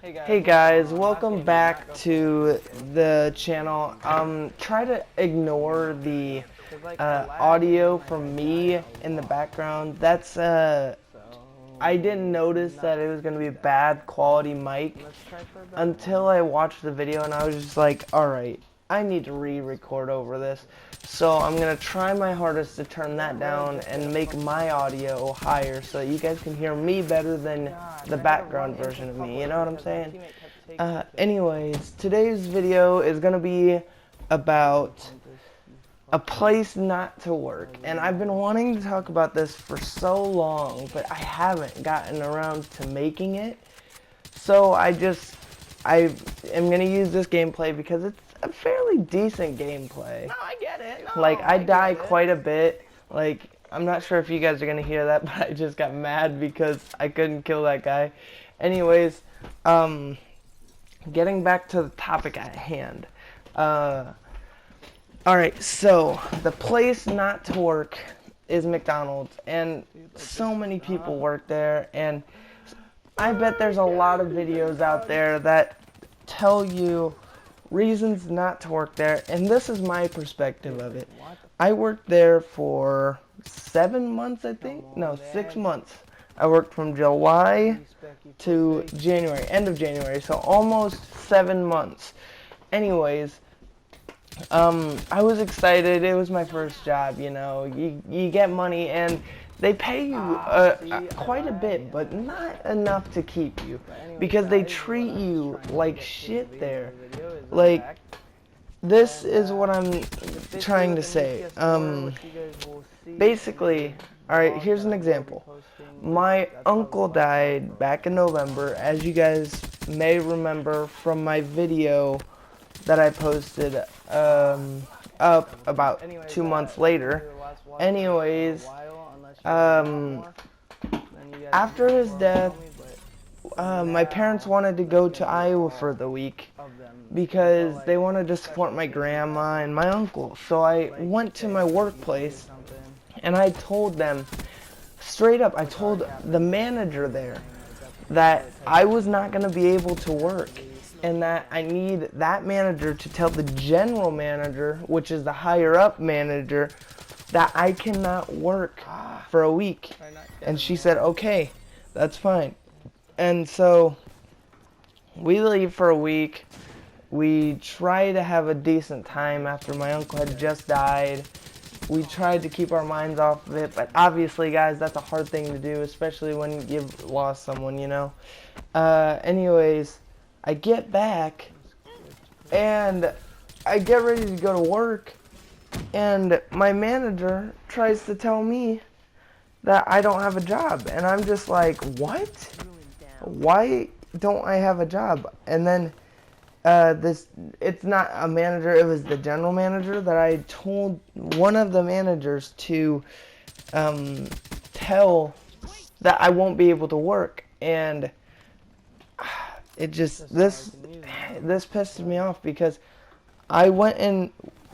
Hey guys, welcome back to the channel. Try to ignore the audio from me in the background. That's I didn't notice that it was going to be a bad quality mic until I watched the video, and I was just like, alright, I need to re-record over this. So I'm going to try my hardest to turn that down and make my audio higher so that you guys can hear me better than the background version of me, you know what I'm saying? Anyways, today's video is going to be about a place not to work, and I've been wanting to talk about this for so long, but I haven't gotten around to making it. So I am going to use this gameplay because it's a fairly decent gameplay. No, I get it. No, like, I die quite a bit. Like, I'm not sure if you guys are going to hear that, but I just got mad because I couldn't kill that guy. Anyways, getting back to the topic at hand. Alright, so the place not to work is McDonald's, and so many people work there, and I bet there's a lot of videos out there that tell you reasons not to work there, and this is my perspective of it. I worked there for 7 months, I think? No, 6 months. I worked from July to January, end of January, so almost 7 months. Anyways, I was excited. It was my first job, you know. You get money, and they pay you quite a bit, but not enough to keep you, because they treat you like shit there. Like, this is what I'm trying to say. Basically, alright, here's an example. My uncle died back in November, as you guys may remember from my video that I posted up about 2 months later. Anyways, after his death, my parents wanted to go to Iowa for the week because they wanted to support my grandma and my uncle. So I went to my workplace and I told them, straight up, I told the manager there that I was not going to be able to work, and that I need that manager to tell the general manager, which is the higher up manager, that I cannot work for a week. And she said, okay, that's fine. And so we leave for a week. We try to have a decent time after my uncle had just died. We tried to keep our minds off of it, but obviously, guys, that's a hard thing to do, especially when you've lost someone, you know. Anyways, I get back, and I get ready to go to work, and my manager tries to tell me that I don't have a job, and I'm just like, what? Why don't I have a job? And then it's not a manager, it was the general manager that I told one of the managers to tell that I won't be able to work, and it just, this pissed me off because I went in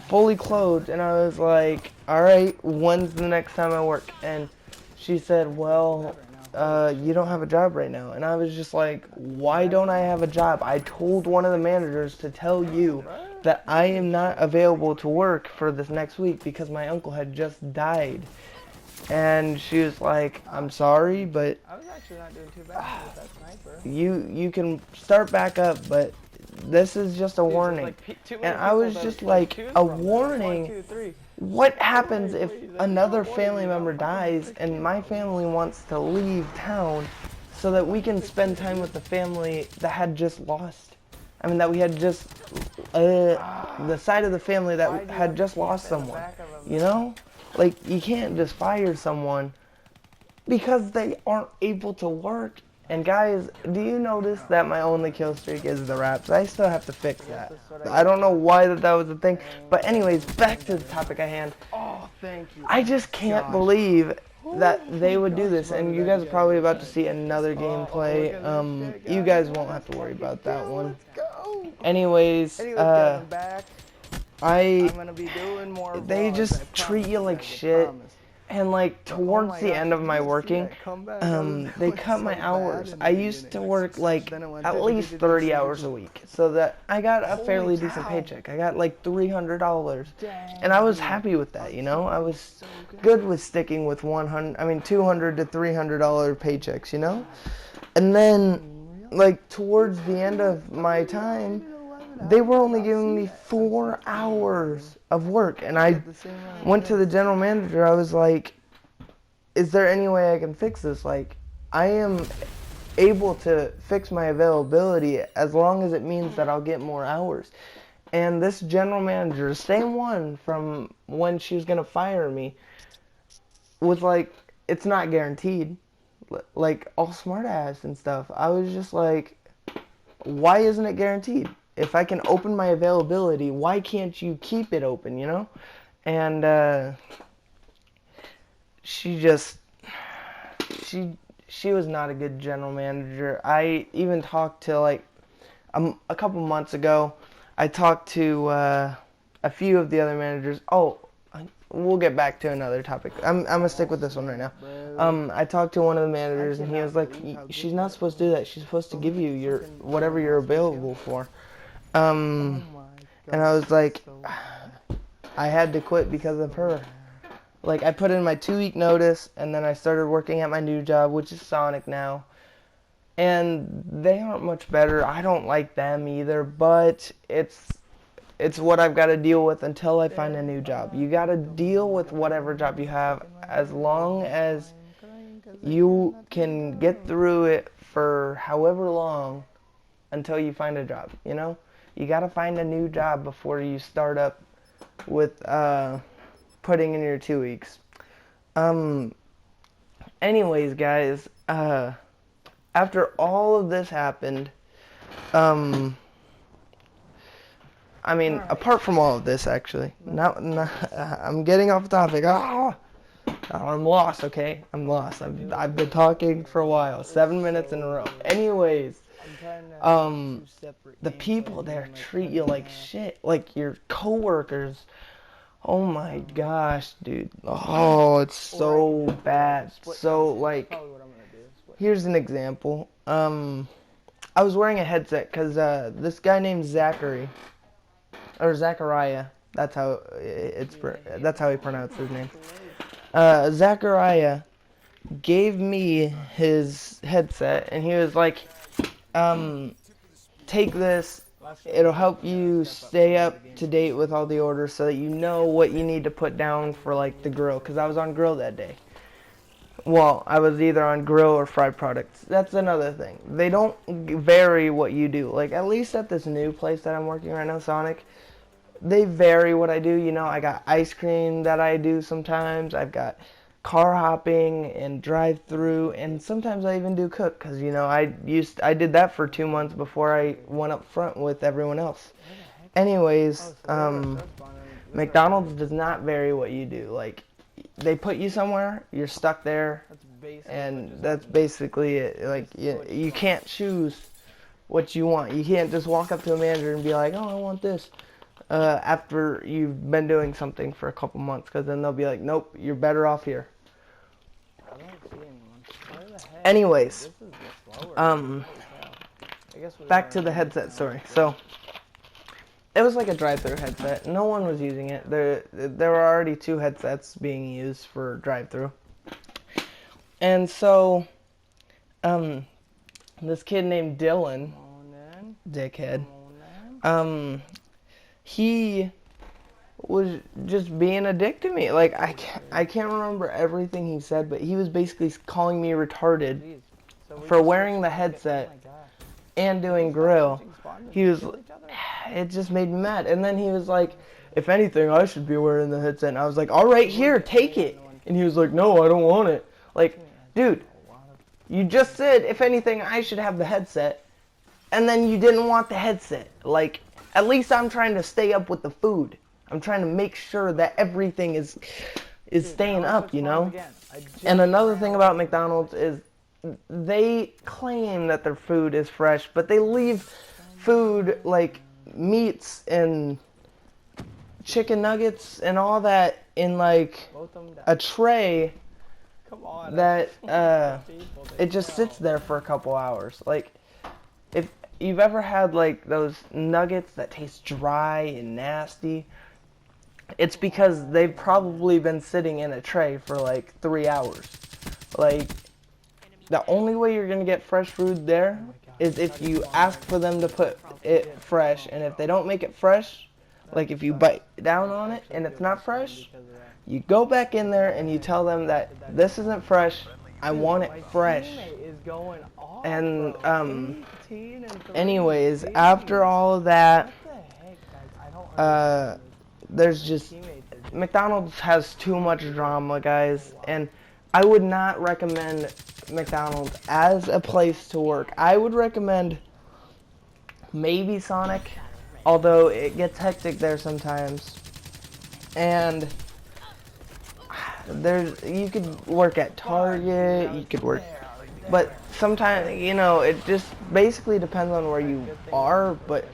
fully clothed and I was like, alright, when's the next time I work? And she said, well, you don't have a job right now. And I was just like, why don't I have a job? I told one of the managers to tell you that I am not available to work for this next week because my uncle had just died. And she was like, I'm sorry, but I was actually not doing too bad with that sniper. You can start back up, but this is just a warning. And I was just like, a warning? What happens if another family member dies and my family wants to leave town so that we can spend time with the family that had just lost? I mean, that we had just, the side of the family that had just lost someone, you know? Like, you can't just fire someone because they aren't able to work. And guys, do you notice that my only kill streak is the raps? I still have to fix that. I don't know why that was a thing. But anyways, back to the topic at hand. I just can't believe that they would do this. And you guys are probably about to see another gameplay. You guys won't have to worry about that one. Anyways, they just treat you like shit. And like towards the end of my working, they cut my hours. I used to work like at least 30 hours a week, so that I got a fairly decent paycheck. I got like $300, and I was happy with that. You know, I was good with sticking with 200 to $300 paychecks. You know, and then like towards the end of my time, they were only giving me 4 hours of work, and I went to the general manager. I was like, is there any way I can fix this? Like, I am able to fix my availability as long as it means that I'll get more hours. And this general manager, same one from when she was going to fire me, was like, it's not guaranteed. Like, all smart ass and stuff. I was just like, why isn't it guaranteed? If I can open my availability, why can't you keep it open, you know? And she was not a good general manager. I even talked to like a couple months ago. I talked to a few of the other managers. Oh, we'll get back to another topic. I'm gonna stick with this one right now. I talked to one of the managers, and he was like, she's not supposed to do that. She's supposed to give you your whatever you're available for. And I was like, I had to quit because of her. Like, I put in my 2-week notice, and then I started working at my new job, which is Sonic now. And they aren't much better. I don't like them either, but it's what I've got to deal with until I find a new job. You got to deal with whatever job you have as long as you can get through it for however long until you find a job, you know? You got to find a new job before you start up with putting in your 2 weeks. Anyways, guys, after all of this happened, I mean, apart from all of this, actually, I'm getting off topic. I'm lost, okay? I'm lost. I've been talking for a while, 7 minutes in a row. Anyways, the people there treat you like shit, like your coworkers. Oh my gosh, dude. Oh, it's so bad. So, like, here's an example. I was wearing a headset because this guy named Zachary, or Zachariah, that's how he pronounced his name. Zachariah gave me his headset, and he was like, take this. It'll help you stay up to date with all the orders so that you know what you need to put down for, like, the grill. Because I was on grill that day. Well, I was either on grill or fried products. That's another thing. They don't vary what you do. Like, at least at this new place that I'm working right now, Sonic, they vary what I do. You know, I got ice cream that I do sometimes. I've got car hopping and drive-through, and sometimes I even do cook, because, you know, I did that for 2 months before I went up front with everyone else. Anyways, McDonald's does not vary what you do. Like, they put you somewhere, you're stuck there, and that's basically it. Like, you can't choose what you want. You can't just walk up to a manager and be like, oh, I want this, after you've been doing something for a couple months, because then they'll be like, nope, you're better off here. Anyways, back to the headset story. So, it was like a drive-thru headset. No one was using it. There were already 2 headsets being used for drive-thru. And so, this kid named Dylan, dickhead, he was just being a dick to me. Like, I can't remember everything he said, but he was basically calling me retarded for wearing the headset and doing grill. It just made me mad. And then he was like, if anything, I should be wearing the headset. And I was like, all right, here, take it. And he was like, no, I don't want it. Like, dude, you just said, if anything, I should have the headset. And then you didn't want the headset. Like, at least I'm trying to stay up with the food. I'm trying to make sure that everything is staying up, you know? And another thing about McDonald's is they claim that their food is fresh, but they leave food like meats and chicken nuggets and all that in like Both of them died. a tray Come on. that People, it just sits there for a couple hours. Like, if you've ever had like those nuggets that taste dry and nasty, it's because they've probably been sitting in a tray for like 3 hours. Like, the only way you're gonna get fresh food there is if you ask for them to put it fresh, and if they don't make it fresh, like if you bite down on it and it's not fresh, you go back in there and you tell them that this isn't fresh, I want it fresh. And anyways, after all of that, there's just, McDonald's has too much drama, guys, and I would not recommend McDonald's as a place to work. I would recommend maybe Sonic, although it gets hectic there sometimes. And you could work at Target, you could work, but sometimes, you know, it just basically depends on where you are. But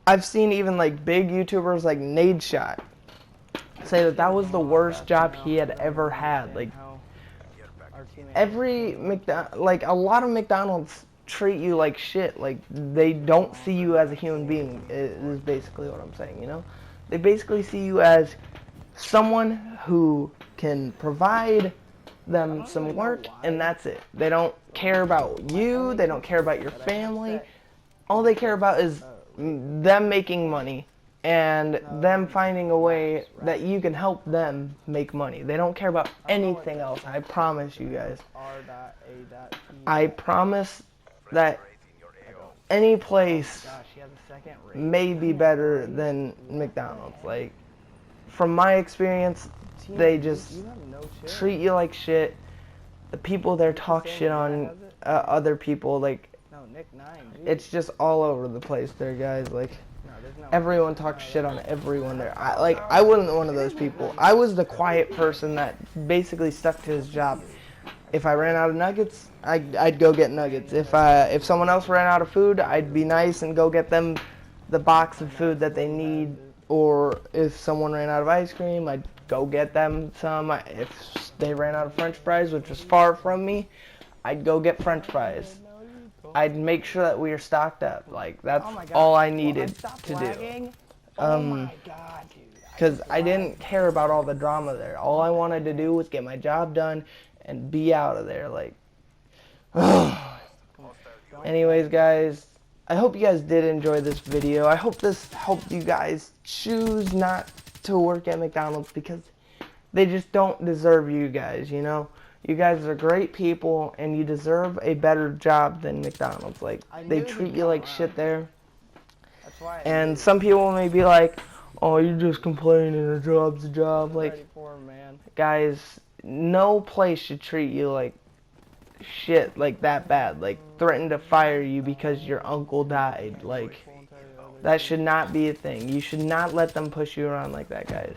I've seen even like big YouTubers like Nadeshot say that that was the worst job he had ever had. Like, like a lot of McDonald's treat you like shit. Like, they don't see you as a human being, is basically what I'm saying, you know? They basically see you as someone who can provide them some work, and that's it. They don't care about you, they don't care about your family. All they care about is them making money and them finding a way that you can help them make money. They don't care about anything else, I promise you guys. I promise that any place may be better than McDonald's. Like, from my experience, they just treat you like shit. The people there talk shit on other people. Like, it's just all over the place there, guys. Like, everyone talks shit on everyone there. I wasn't one of those people. I was the quiet person that basically stuck to his job. If I ran out of nuggets, I'd go get nuggets. If someone else ran out of food, I'd be nice and go get them the box of food that they need. Or if someone ran out of ice cream, I'd go get them some. If they ran out of French fries, which was far from me, I'd go get French fries. I'd make sure that we were stocked up. Like, that's all I needed to do. Because I didn't care about all the drama there. All I wanted to do was get my job done and be out of there. Like, anyways, guys, I hope you guys did enjoy this video. I hope this helped you guys choose not to work at McDonald's, because they just don't deserve you guys, you know? You guys are great people, and you deserve a better job than McDonald's. Like, they treat you like shit there. And some people may be like, oh, you're just complaining, a job's a job. Like, guys, no place should treat you like shit, like that bad. Like, threaten to fire you because your uncle died. Like, that should not be a thing. You should not let them push you around like that, guys.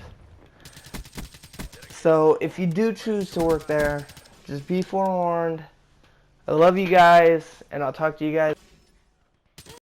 So, if you do choose to work there, just be forewarned. I love you guys, and I'll talk to you guys